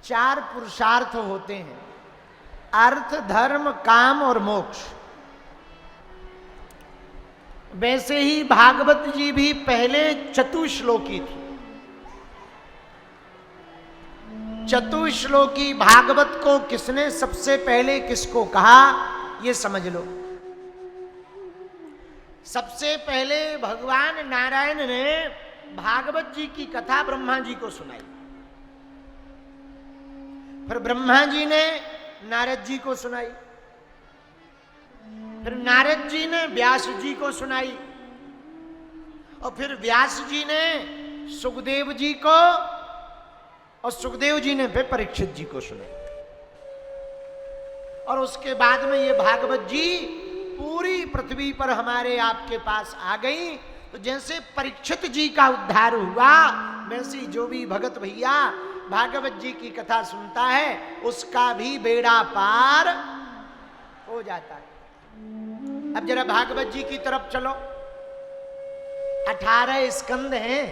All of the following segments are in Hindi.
4 पुरुषार्थ होते हैं, अर्थ, धर्म, काम और मोक्ष। वैसे ही भागवत जी भी पहले चतुश्लोकी थी। चतुश्लोकी भागवत को किसने सबसे पहले किसको कहा, ये समझ लो। सबसे पहले भगवान नारायण ने भागवत जी की कथा ब्रह्मा जी को सुनाई, फिर ब्रह्मा जी ने नारद जी को सुनाई, फिर नारद जी ने व्यास जी को सुनाई, और फिर व्यास जी ने सुखदेव जी को, और सुखदेव जी ने फिर परीक्षित जी को सुनाई। और उसके बाद में ये भागवत जी पूरी पृथ्वी पर हमारे आपके पास आ गई। तो जैसे परीक्षित जी का उद्धार हुआ, वैसे जो भी भगत भैया भागवत जी की कथा सुनता है उसका भी बेड़ा पार हो जाता है। अब जरा भागवत जी की तरफ चलो। 18 स्कंद हैं।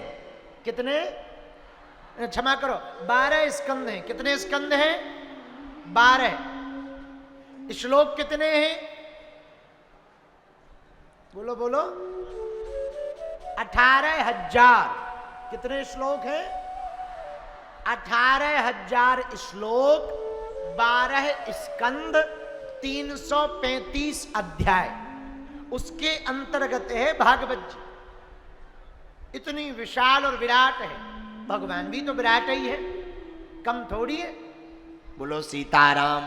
कितने? क्षमा करो, 12 स्कंद हैं। कितने स्कंद हैं? 12। श्लोक कितने हैं? बोलो बोलो। 18,000। कितने श्लोक हैं? 18,000 श्लोक, 12 स्कंद, 335 अध्याय, उसके अंतर्गत है भागवत जी। इतनी विशाल और विराट है। भगवान भी तो विराट ही है, कम थोड़ी है। बोलो सीताराम।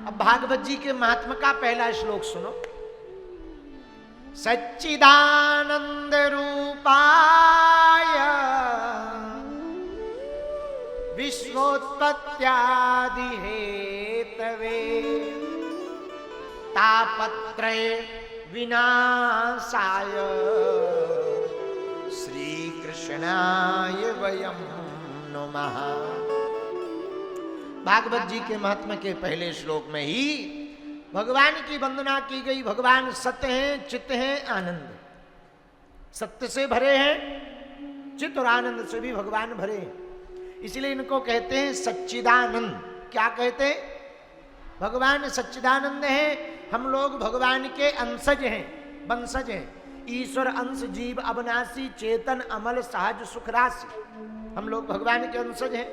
अब भागवत जी के महात्मा का पहला श्लोक सुनो। सच्चिदानंद रूपाय विश्वोत्पत्त्यादि हेतवे तापत्रय विनाशाय श्री कृष्णाय वयं नमः। भागवत जी के महात्मा के पहले श्लोक में ही भगवान की वंदना की गई। भगवान सत्य हैं, चित्त हैं, आनंद। सत्य से भरे हैं, चित्त और आनंद से भी भगवान भरे हैं। इसलिए इनको कहते हैं सच्चिदानंद। क्या कहते हैं? भगवान सच्चिदानंद हैं। हम लोग भगवान के अंशज हैं, वंशज हैं। ईश्वर अंश जीव अविनाशी चेतन अमल सहज सुख राशि। हम लोग भगवान के अंशज हैं।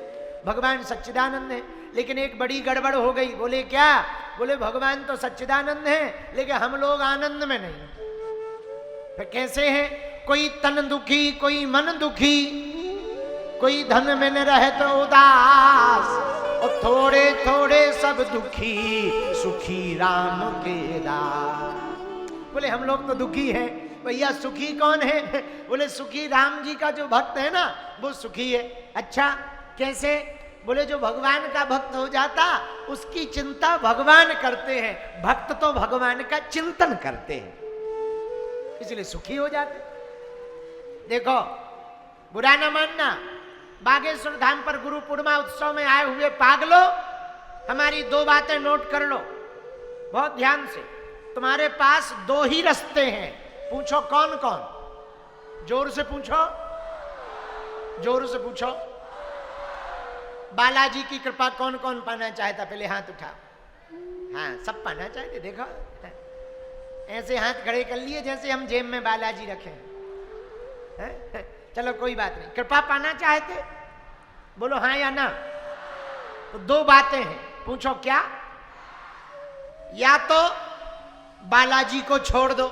भगवान सच्चिदानंद है। लेकिन एक बड़ी गड़बड़ हो गई। बोले क्या? बोले भगवान तो सच्चिदानंद है लेकिन हम लोग आनंद में नहीं। फिर कैसे हैं? कोई तन दुखी, कोई मन दुखी, कोई धन में न रहे तो उदास, और थोड़े थोड़े सब दुखी, सुखी राम के दास। बोले हम लोग तो दुखी हैं। भैया सुखी कौन है? बोले सुखी राम जी का जो भक्त है ना, वो सुखी है। अच्छा कैसे? बोले जो भगवान का भक्त हो जाता उसकी चिंता भगवान करते हैं, भक्त तो भगवान का चिंतन करते हैं, इसलिए सुखी हो जाते। देखो, बुरा ना मानना, बागेश्वर धाम पर गुरु पूर्णिमा उत्सव में आए हुए पागलो, हमारी 2 बातें नोट कर लो बहुत ध्यान से। तुम्हारे पास 2 ही रास्ते हैं। पूछो कौन कौन? जोर से पूछो, जोर से पूछो। बालाजी की कृपा कौन कौन पाना चाहता? पहले हाथ उठा। हाँ, सब पाना चाहते। देखो ऐसे हाथ खड़े कर लिए जैसे हम जेब में बालाजी रखे हैं। चलो कोई बात नहीं। कृपा पाना चाहते? बोलो हाँ या ना। तो 2 बातें हैं। पूछो क्या? या तो बालाजी को छोड़ दो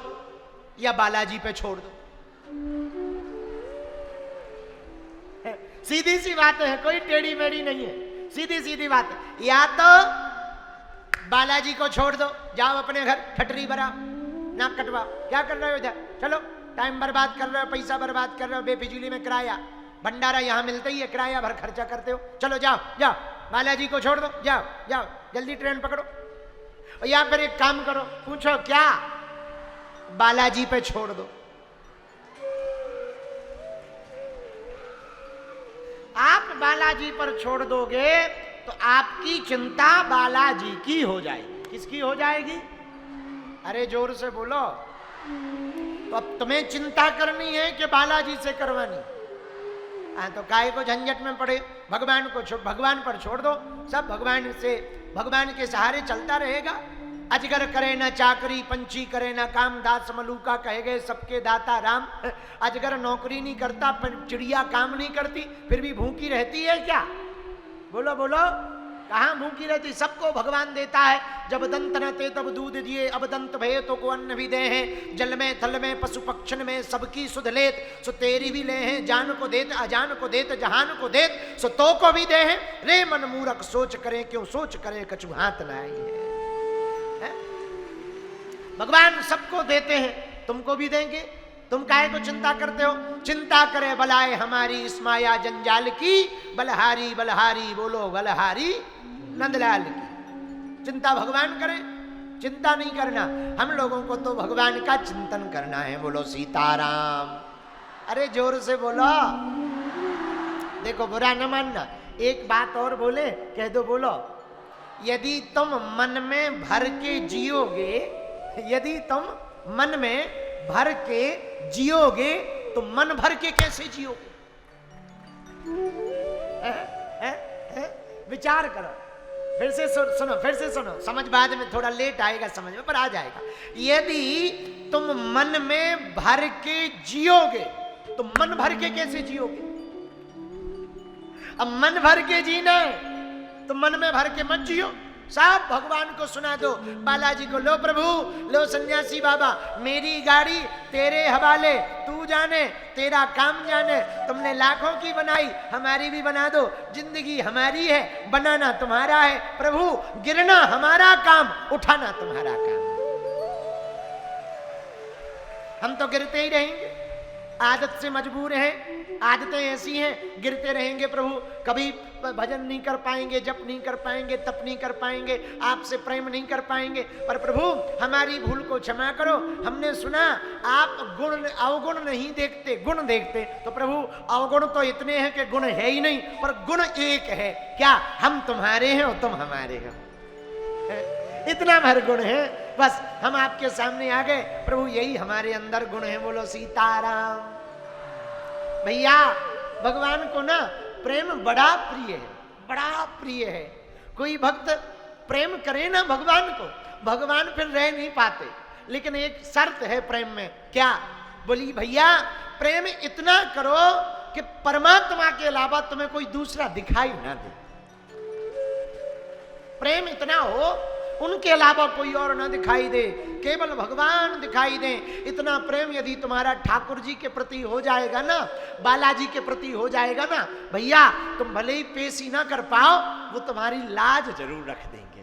या बालाजी पे छोड़ दो। सीधी सी बात है, कोई टेढ़ी मेढ़ी नहीं है, सीधी सीधी बात है। या तो बालाजी को छोड़ दो, जाओ अपने घर ठटरी भरा, नाक कटवाओ। क्या कर रहे हो इधर? चलो, टाइम बर्बाद कर रहे हो, पैसा बर्बाद कर रहे हो, बेफिजूली में किराया भंडारा यहाँ मिलता ही है, किराया भर खर्चा करते हो। चलो जाओ जाओ, बालाजी को छोड़ दो, जाओ जाओ, जल्दी ट्रेन पकड़ो। और या फिर एक काम करो, पूछो क्या? बालाजी पे छोड़ दो। आप बालाजी पर छोड़ दोगे तो आपकी चिंता बालाजी की हो जाएगी। किसकी हो जाएगी? अरे जोर से बोलो। तो अब तुम्हें चिंता करनी है कि बालाजी से करवानी? हाँ, तो काहे को झंझट में पड़े? भगवान पर छोड़ दो, सब भगवान के सहारे चलता रहेगा। अजगर करे न चाकरी, पंछी करे न काम, दास मलूका कहे गए सबके दाता राम। अजगर नौकरी नहीं करता, चिड़िया काम नहीं करती, फिर भी भूखी रहती है क्या? बोलो बोलो, कहाँ भूखी रहती? सबको भगवान देता है। जब दंत न थे तब दूध दिए, अब दंत भये तो को अन्न भी दे हैं। जल में थल में पशु पक्षन में सबकी सुध लेत, सो तेरी भी ले हैं। जान को देत अजान को देत, जहान को देत सो तो को भी दे हैं। रे मन मूरख सोच करे, क्यों सोच करे कछु हाथ लाई है। भगवान सबको देते हैं, तुमको भी देंगे, तुम काहे को चिंता करते हो? चिंता करे बलाए हमारी इस माया जंजाल की, बलहारी बलहारी बोलो बलहारी नंदलाल की। चिंता भगवान करे, चिंता नहीं करना। हम लोगों को तो भगवान का चिंतन करना है। बोलो सीताराम। अरे जोर से बोलो। देखो बुरा न मानना, एक बात और बोले, कह दो, बोलो। यदि तुम मन में भर के जियोगे, यदि तुम मन में भर के जियोगे तो मन भर के कैसे जियोगे? विचार करो, फिर से सुनो, फिर से सुनो, समझ बाद में थोड़ा लेट आएगा समझ में, पर आ जाएगा। यदि तुम मन में भर के जियोगे तो मन भर के कैसे जियोगे? अब मन भर के जीना है तो मन में भर के मत जियो, सब भगवान को सुना दो, बालाजी को। लो प्रभु, लो सन्यासी बाबा, मेरी गाड़ी तेरे हवाले, तू जाने, तेरा काम जाने। तुमने लाखों की बनाई, हमारी भी बना दो। जिंदगी हमारी है, बनाना तुम्हारा है। प्रभु, गिरना हमारा काम, उठाना तुम्हारा काम। हम तो गिरते ही रहेंगे, आदत से मजबूर हैं, आदतें ऐसी हैं, गिरते रहेंगे प्रभु। कभी भजन नहीं कर पाएंगे, जप नहीं कर पाएंगे, तप नहीं कर पाएंगे, आपसे प्रेम नहीं कर पाएंगे। पर प्रभु हमारी भूल को क्षमा करो। हमने सुना आप गुण अवगुण नहीं देखते, गुण देखते। तो प्रभु अवगुण तो इतने हैं कि गुण है ही नहीं, पर गुण एक है। क्या? हम तुम्हारे हैं और तुम हमारे हो। इतना भर गुण है, बस हम आपके सामने आ गए। प्रभु यही हमारे अंदर गुण है। बोलो सीताराम। भैया भगवान को ना प्रेम बड़ा प्रिय है, बड़ा प्रिय है। कोई भक्त प्रेम करे ना भगवान को, भगवान फिर रह नहीं पाते। लेकिन एक शर्त है प्रेम में। क्या? बोली भैया प्रेम इतना करो कि परमात्मा के अलावा तुम्हें कोई दूसरा दिखाई ना दे। प्रेम इतना हो उनके अलावा कोई और ना दिखाई दे, केवल भगवान दिखाई दे। इतना प्रेम यदि तुम्हारा ठाकुर जी के प्रति हो जाएगा ना, बालाजी के प्रति हो जाएगा ना, भैया तुम भले ही पेश ही ना कर पाओ, वो तुम्हारी लाज जरूर रख देंगे।